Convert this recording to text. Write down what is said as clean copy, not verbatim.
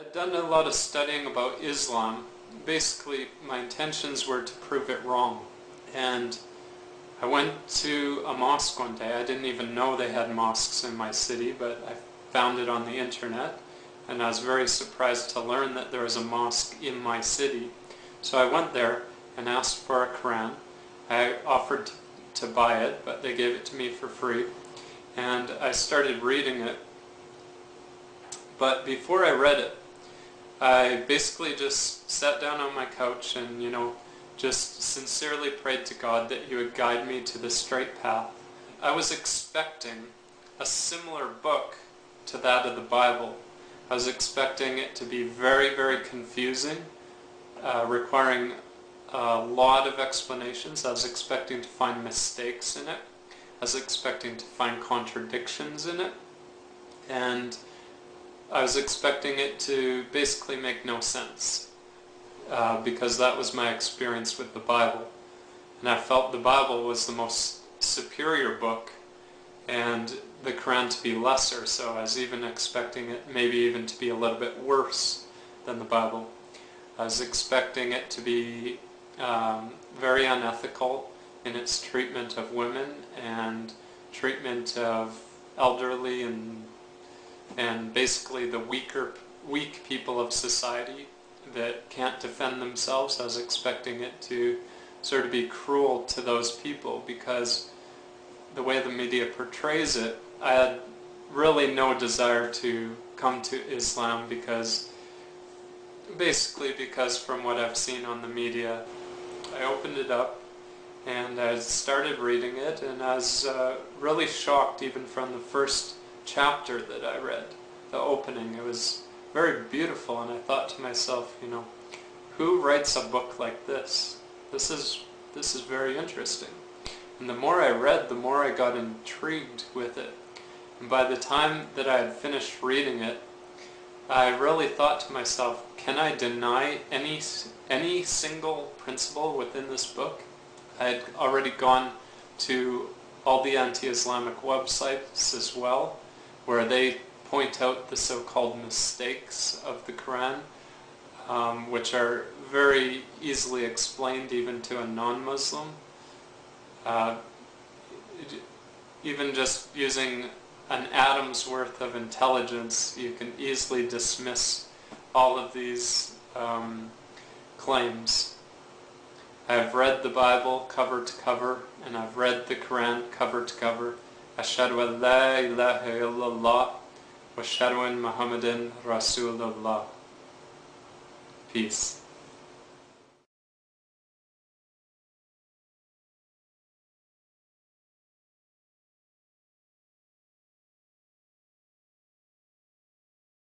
I'd done a lot of studying about Islam. Basically, my intentions were to prove it wrong. And I went to a mosque one day. I didn't even know they had mosques in my city, but I found it on the internet. And I was very surprised to learn that there was a mosque in my city. So I went there and asked for a Quran. I offered to buy it, but they gave it to me for free. And I started reading it. But before I read it, I basically just sat down on my couch and, just sincerely prayed to God that He would guide me to the straight path. I was expecting a similar book to that of the Bible. I was expecting it to be very, very confusing, requiring a lot of explanations. I was expecting to find mistakes in it. I was expecting to find contradictions in it. And I was expecting it to basically make no sense, because that was my experience with the Bible. And I felt the Bible was the most superior book and the Quran to be lesser, so I was even expecting it maybe even to be a little bit worse than the Bible. I was expecting it to be very unethical in its treatment of women and treatment of elderly and basically the weak people of society that can't defend themselves. I was expecting it to sort of be cruel to those people, because the way the media portrays it, I had really no desire to come to Islam because from what I've seen on the media. I opened it up and I started reading it, and I was really shocked even from the first chapter that I read, the opening. It was very beautiful, and I thought to myself, who writes a book like this? This is very interesting. And the more I read, the more I got intrigued with it. And by the time that I had finished reading it, I really thought to myself, can I deny any single principle within this book? I had already gone to all the anti-Islamic websites as well, where they point out the so-called mistakes of the Quran, which are very easily explained even to a non-Muslim. Even just using an atom's worth of intelligence, you can easily dismiss all of these claims. I've read the Bible cover to cover, and I've read the Quran cover to cover. Ashhadu an la ilaha illallah wa ashhadu an mohamed rasoul. Peace.